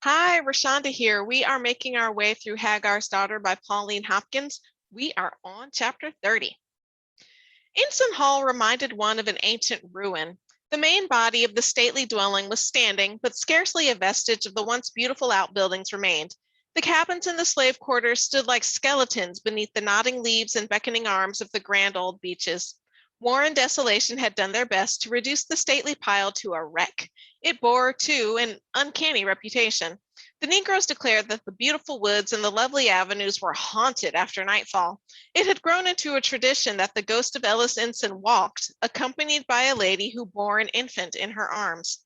Hi, Rashonda here. We are making our way through Hagar's Daughter by Pauline Hopkins. We are on chapter 30. Ensign Hall reminded one of an ancient ruin. The main body of the stately dwelling was standing, but scarcely a vestige of the once beautiful outbuildings remained. The cabins in the slave quarters stood like skeletons beneath the nodding leaves and beckoning arms of the grand old beeches. War and desolation had done their best to reduce the stately pile to a wreck. It bore, too, an uncanny reputation. The Negroes declared that the beautiful woods and the lovely avenues were haunted after nightfall. It had grown into a tradition that the ghost of Ellis Ensign walked, accompanied by a lady who bore an infant in her arms.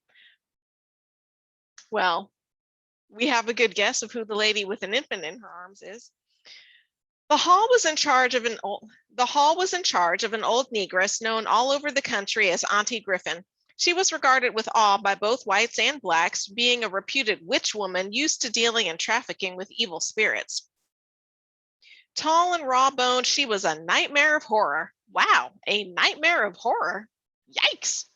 Well, we have a good guess of who the lady with an infant in her arms is. The hall was in charge of an old negress known all over the country as Auntie Griffin. She was regarded with awe by both whites and blacks, being a reputed witch woman used to dealing and trafficking with evil spirits. Tall and raw-boned, she was a nightmare of horror. Wow, a nightmare of horror. Yikes.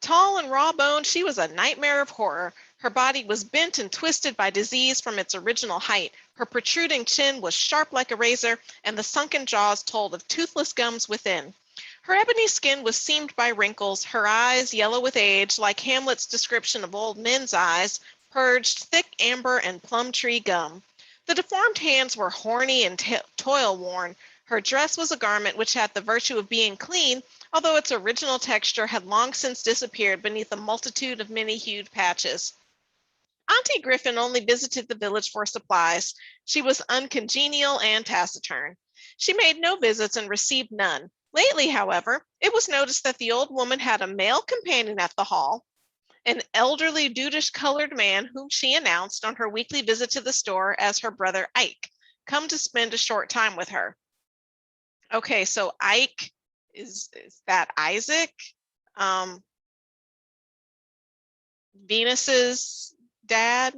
Tall and raw-boned, she was a nightmare of horror. Her body was bent and twisted by disease from its original height. Her protruding chin was sharp like a razor, and the sunken jaws told of toothless gums within. Her ebony skin was seamed by wrinkles, her eyes, yellow with age, like Hamlet's description of old men's eyes, purged thick amber and plum tree gum. The deformed hands were horny and toil-worn. Her dress was a garment which had the virtue of being clean, although its original texture had long since disappeared beneath a multitude of many-hued patches. Auntie Griffin only visited the village for supplies. She was uncongenial and taciturn. She made no visits and received none. Lately, however, it was noticed that the old woman had a male companion at the hall, an elderly, dudish-colored man whom she announced on her weekly visit to the store as her brother Ike, come to spend a short time with her. Okay, so Ike, is that Isaac? Venus's dad?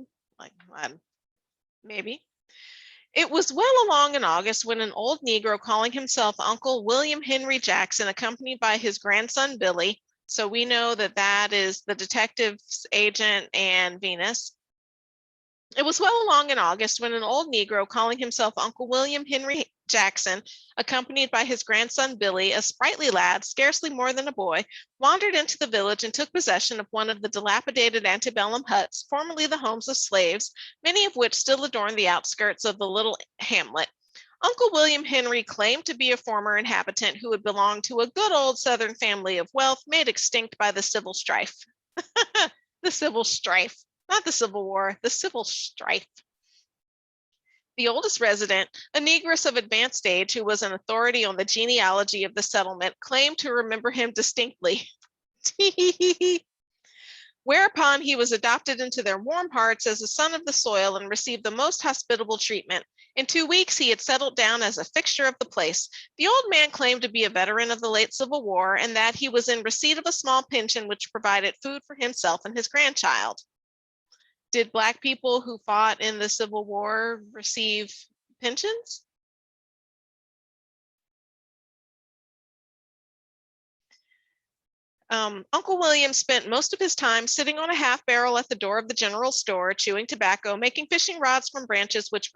Maybe. It was well along in August when an old Negro calling himself Uncle William Henry Jackson, accompanied by his grandson Billy, so we know that that is the detective's agent and Venus. It was well along in August when an old Negro calling himself Uncle William Henry Jackson, accompanied by his grandson Billy, a sprightly lad, scarcely more than a boy, wandered into the village and took possession of one of the dilapidated antebellum huts, formerly the homes of slaves, many of which still adorn the outskirts of the little hamlet. Uncle William Henry claimed to be a former inhabitant who had belonged to a good old Southern family of wealth made extinct by the civil strife. The civil strife. Not the Civil War, the civil strife. The oldest resident, a negress of advanced age who was an authority on the genealogy of the settlement, claimed to remember him distinctly. Whereupon he was adopted into their warm hearts as a son of the soil and received the most hospitable treatment. In 2 weeks, he had settled down as a fixture of the place. The old man claimed to be a veteran of the late Civil War and that he was in receipt of a small pension which provided food for himself and his grandchild. Did Black people who fought in the Civil War receive pensions? Uncle William spent most of his time sitting on a half barrel at the door of the general store, chewing tobacco, making fishing rods from branches which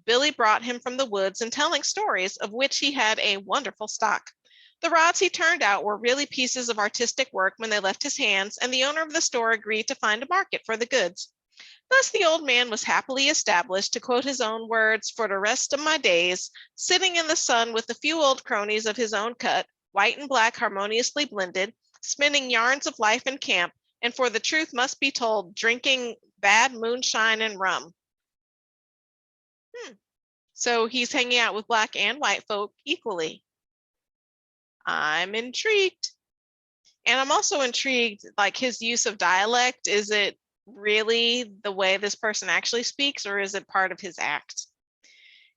Billy brought him from the woods, and telling stories of which he had a wonderful stock. The rods he turned out were really pieces of artistic work when they left his hands, and the owner of the store agreed to find a market for the goods. Thus the old man was happily established, to quote his own words, for the rest of my days, sitting in the sun with a few old cronies of his own cut, white and black harmoniously blended, spinning yarns of life in camp, and for the truth must be told, drinking bad moonshine and rum. So he's hanging out with Black and white folk equally. I'm intrigued. And I'm also intrigued, like his use of dialect. Is it really the way this person actually speaks, or is it part of his act?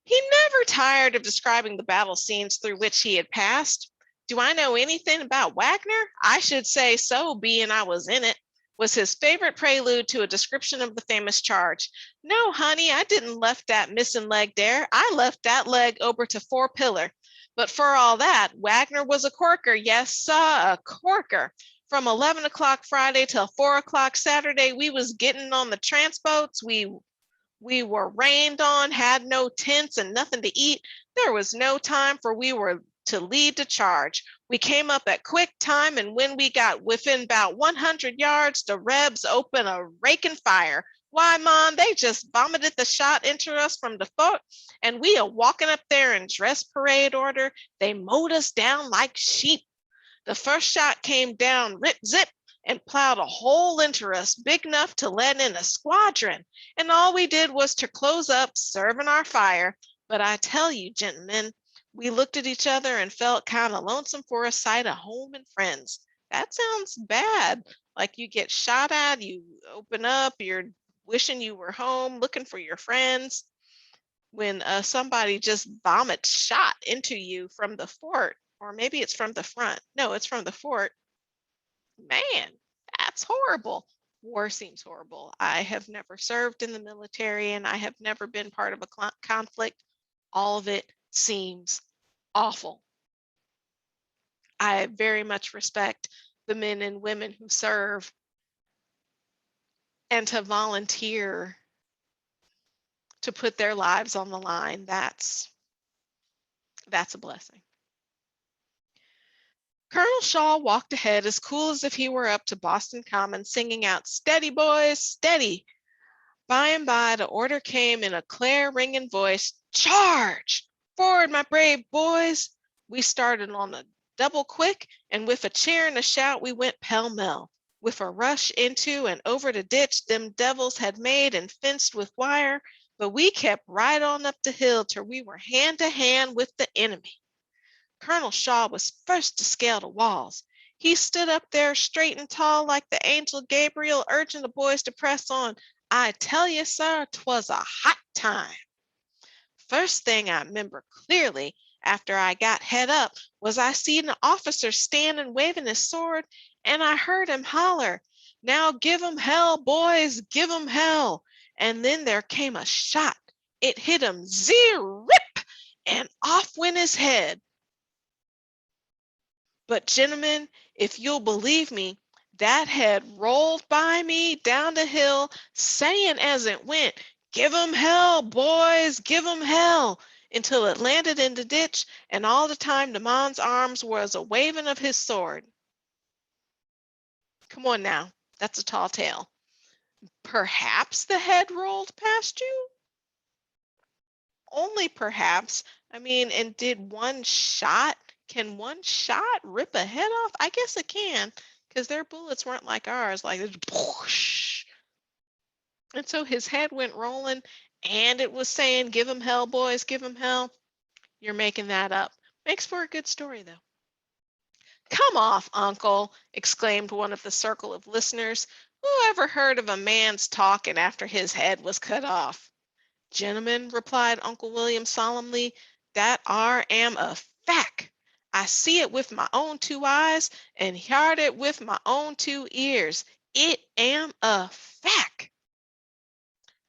He never tired of describing the battle scenes through which he had passed. Do I know anything about Wagner? I should say so, being I was in it, was his favorite prelude to a description of the famous charge. No, honey, I didn't left that missing leg there. I left that leg over to 4 Pillar. But for all that, Wagner was a corker. Yes, sir, a corker. From 11 o'clock Friday till 4 o'clock Saturday, we was getting on the transboats. We were rained on, had no tents and nothing to eat. There was no time for we were to lead the charge. We came up at quick time, and when we got within about 100 yards, the Rebs opened a raking fire. Why, Mon, they just vomited the shot into us from the fort, and we are walking up there in dress parade order. They mowed us down like sheep. The first shot came down, rip zip, and plowed a hole into us big enough to let in a squadron. And all we did was to close up, serving our fire. But I tell you, gentlemen, we looked at each other and felt kind of lonesome for a sight of home and friends. That sounds bad. Like you get shot at, you open up, you're wishing you were home, looking for your friends. When somebody just vomits shot into you from the fort, or maybe it's from the front. No, it's from the fort. Man, that's horrible. War seems horrible. I have never served in the military and I have never been part of a conflict. All of it seems awful. I very much respect the men and women who serve, and to volunteer to put their lives on the line, that's a blessing. Colonel Shaw walked ahead as cool as if he were up to Boston Common, singing out, "Steady, boys, steady." By and by, the order came in a clear, ringing voice, "Charge! Forward, my brave boys!" We started on a double quick, and with a cheer and a shout, we went pell-mell. With a rush into and over the ditch them devils had made and fenced with wire, but we kept right on up the hill till we were hand to hand with the enemy. Colonel Shaw was first to scale the walls. He stood up there straight and tall like the angel Gabriel, urging the boys to press on. I tell you, sir, 'twas a hot time. First thing I remember clearly after I got head up was I seen an officer standing waving his sword, and I heard him holler, "Now give 'em hell, boys, give 'em hell." And then there came a shot. It hit him zee-rip, and off went his head. But gentlemen, if you'll believe me, that head rolled by me down the hill, saying as it went, "Give 'em hell, boys, give 'em hell," until it landed in the ditch, and all the time the man's arms was a waving of his sword. Come on now, that's a tall tale. Perhaps the head rolled past you? Only perhaps. I mean, and can one shot rip a head off? I guess it can, because their bullets weren't like ours, like whoosh. And so his head went rolling, and it was saying, "Give 'em hell, boys, give 'em hell." You're making that up. Makes for a good story, though. "Come off, Uncle," exclaimed one of the circle of listeners. "Who ever heard of a man's talking after his head was cut off?" "Gentlemen," replied Uncle William solemnly, "that am a fact. I see it with my own two eyes and heard it with my own two ears. It am a fact."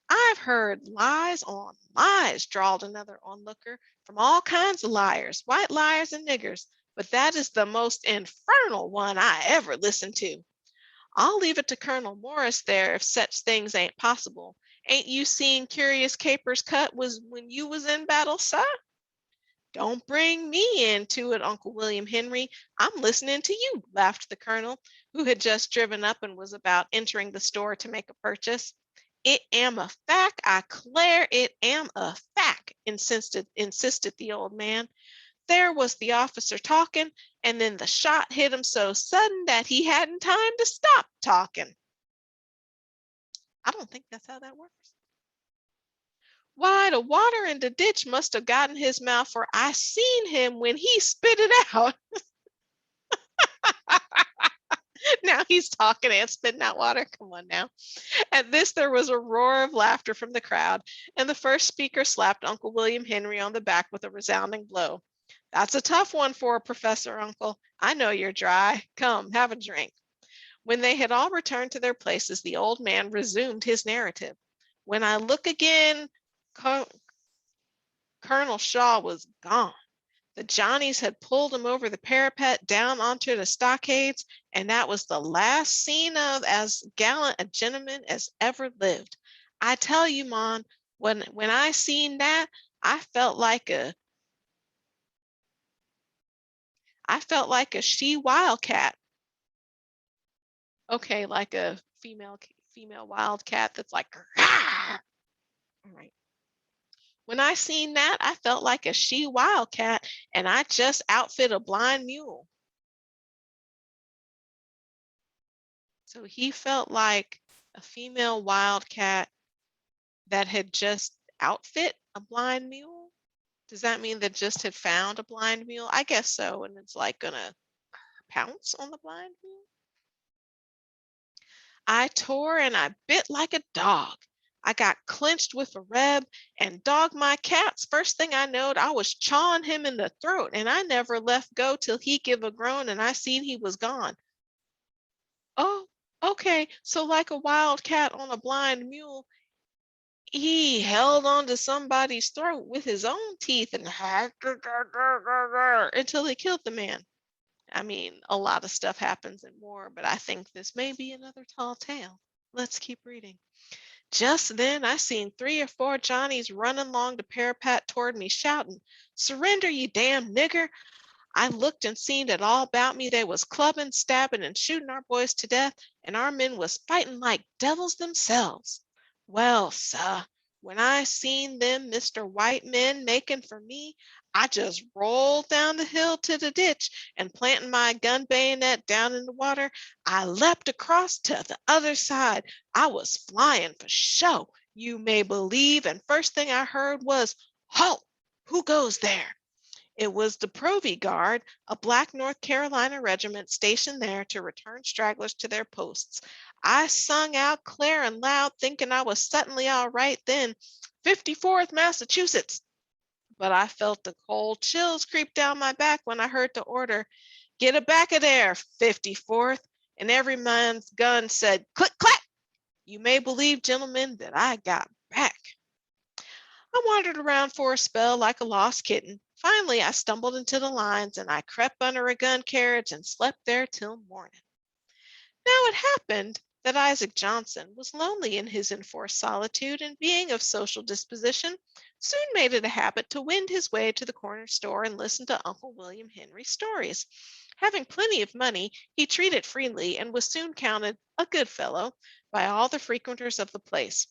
"I've heard lies on lies," drawled another onlooker, "from all kinds of liars, white liars and niggers, but that is the most infernal one I ever listened to. I'll leave it to Colonel Morris there if such things ain't possible. Ain't you seen curious capers cut was when you was in battle, sir?" "Don't bring me into it, Uncle William Henry. I'm listening to you," laughed the colonel, who had just driven up and was about entering the store to make a purchase. "It am a fact, I 'clare it am a fact," insisted the old man. "There was the officer talking, and then the shot hit him so sudden that he hadn't time to stop talking." I don't think that's how that works. "Why, the water in the ditch must have gotten his mouth, for I seen him when he spit it out." Now he's talking and spitting out water. Come on now. At this, there was a roar of laughter from the crowd, and the first speaker slapped Uncle William Henry on the back with a resounding blow. "That's a tough one for a professor, Uncle. I know you're dry. Come, have a drink." When they had all returned to their places, the old man resumed his narrative. "When I look again, Colonel Shaw was gone. The Johnnies had pulled him over the parapet down onto the stockades, and that was the last seen of as gallant a gentleman as ever lived. I tell you, Mon, when I seen that, I felt like a she wildcat. Okay, like a female wildcat that's like, "Rah!" All right. When I seen that, I felt like a she wildcat, and I just outfit a blind mule. So he felt like a female wildcat that had just outfit a blind mule. Does that mean that just had found a blind mule? I guess so, and it's like gonna pounce on the blind mule. I tore and I bit like a dog. I got clinched with a reb and dog my cats. First thing I knowed, I was chawing him in the throat, and I never left go till he give a groan and I seen he was gone. Oh, okay. So like a wild cat on a blind mule, he held on to somebody's throat with his own teeth and until he killed the man. I mean, a lot of stuff happens in war, but I think this may be another tall tale. Let's keep reading. Just then I seen 3 or 4 Johnnies running along the parapet toward me, shouting, "Surrender, you damn nigger!" I looked and seen that all about me they was clubbing, stabbing, and shooting our boys to death, and our men was fighting like devils themselves. Well, sir, when I seen them Mr. White men making for me, I just rolled down the hill to the ditch, and planting my gun bayonet down in the water, I leapt across to the other side. I was flying for show, you may believe, and first thing I heard was, "Halt! Who goes there?" It was the Provy Guard, a black North Carolina regiment stationed there to return stragglers to their posts. I sung out clear and loud, thinking I was suddenly all right then, "54th Massachusetts." But I felt the cold chills creep down my back when I heard the order, "Get a back of there, 54th." And every man's gun said, "Click, clack." You may believe, gentlemen, that I got back. I wandered around for a spell like a lost kitten. Finally, I stumbled into the lines and I crept under a gun carriage and slept there till morning. Now it happened that Isaac Johnson was lonely in his enforced solitude, and being of social disposition, soon made it a habit to wend his way to the corner store and listen to Uncle William Henry's stories. Having plenty of money, he treated freely and was soon counted a good fellow by all the frequenters of the place.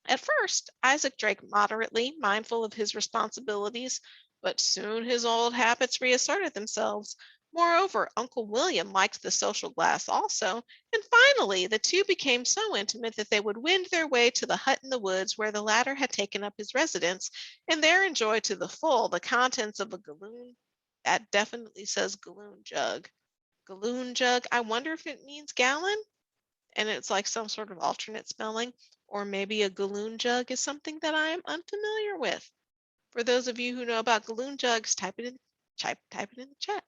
At first, Isaac drank moderately, mindful of his responsibilities, but soon his old habits reasserted themselves. Moreover, Uncle William liked the social glass also, and finally the two became so intimate that they would wend their way to the hut in the woods where the latter had taken up his residence, and there enjoy to the full the contents of a galloon. That definitely says galloon jug. Galloon jug. I wonder if it means gallon, and it's like some sort of alternate spelling, or maybe a galloon jug is something that I am unfamiliar with. For those of you who know about galloon jugs, type it in the chat.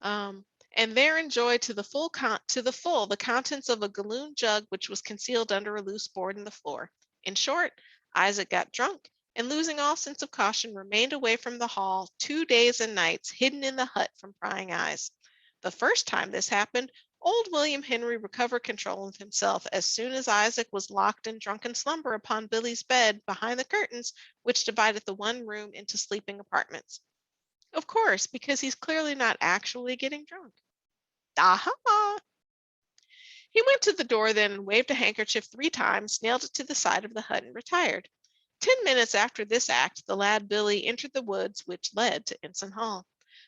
And there enjoyed to the full the contents of a galloon jug which was concealed under a loose board in the floor. In short, Isaac got drunk, and losing all sense of caution, remained away from the hall 2 days and nights, hidden in the hut from prying eyes. The first time this happened, old William Henry recovered control of himself as soon as Isaac was locked in drunken slumber upon Billy's bed behind the curtains which divided the one room into sleeping apartments. Of course, because he's clearly not actually getting drunk. Aha! He went to the door then and waved a handkerchief 3 times, nailed it to the side of the hut, and retired. 10 minutes after this act, the lad Billy entered the woods which led to Ensign Hall.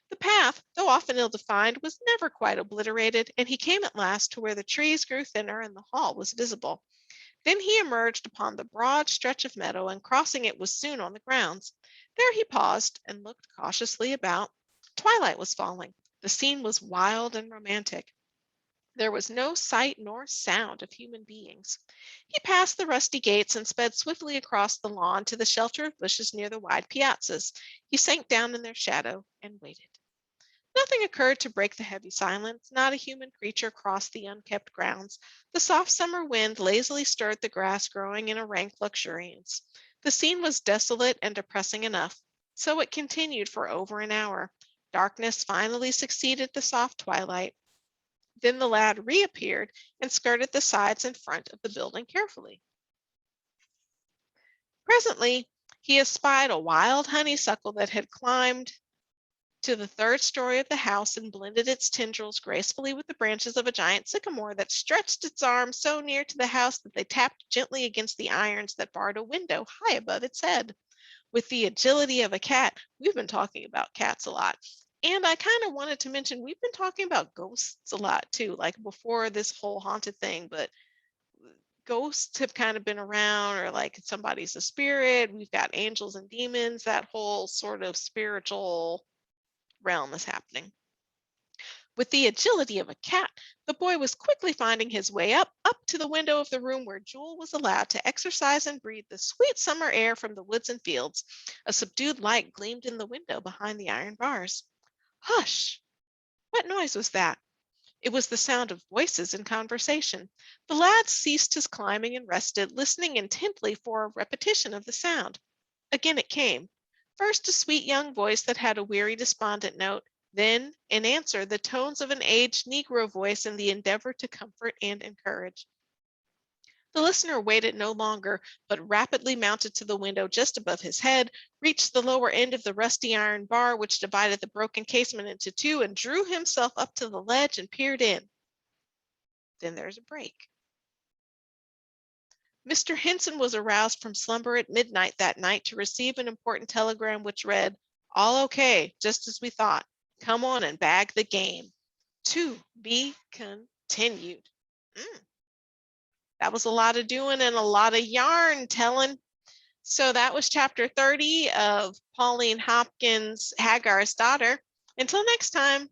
The path, though often ill-defined, was never quite obliterated, and he came at last to where the trees grew thinner and the hall was visible. Then he emerged upon the broad stretch of meadow, and crossing it was soon on the grounds. There he paused and looked cautiously about. Twilight was falling. The scene was wild and romantic. There was no sight nor sound of human beings. He passed the rusty gates and sped swiftly across the lawn to the shelter of bushes near the wide piazzas. He sank down in their shadow and waited. Nothing occurred to break the heavy silence. Not a human creature crossed the unkept grounds. The soft summer wind lazily stirred the grass growing in a rank luxuriance. The scene was desolate and depressing enough. So it continued for over an hour. Darkness finally succeeded the soft twilight. Then the lad reappeared and skirted the sides and front of the building carefully. Presently, he espied a wild honeysuckle that had climbed to the third story of the house and blended its tendrils gracefully with the branches of a giant sycamore that stretched its arms so near to the house that they tapped gently against the irons that barred a window high above its head. With the agility of a cat, we've been talking about cats a lot. And I kind of wanted to mention we've been talking about ghosts a lot too, like before this whole haunted thing, but ghosts have kind of been around, or like somebody's a spirit. We've got angels and demons, that whole sort of spiritual realm is happening. With the agility of a cat, the boy was quickly finding his way up to the window of the room where Jewel was allowed to exercise and breathe the sweet summer air from the woods and fields. A subdued light gleamed in the window behind the iron bars. Hush! What noise was that? It was the sound of voices in conversation. The lad ceased his climbing and rested, listening intently for a repetition of the sound. Again it came. First a sweet young voice that had a weary, despondent note, then, in answer, the tones of an aged Negro voice in the endeavor to comfort and encourage. The listener waited no longer, but rapidly mounted to the window just above his head, reached the lower end of the rusty iron bar which divided the broken casement into two, and drew himself up to the ledge and peered in. Then there's a break. Mr. Henson was aroused from slumber at midnight that night to receive an important telegram which read, "All okay, just as we thought. Come on and bag the game. To be continued." That was a lot of doing and a lot of yarn telling. So that was chapter 30 of Pauline Hopkins' Hagar's Daughter. Until next time.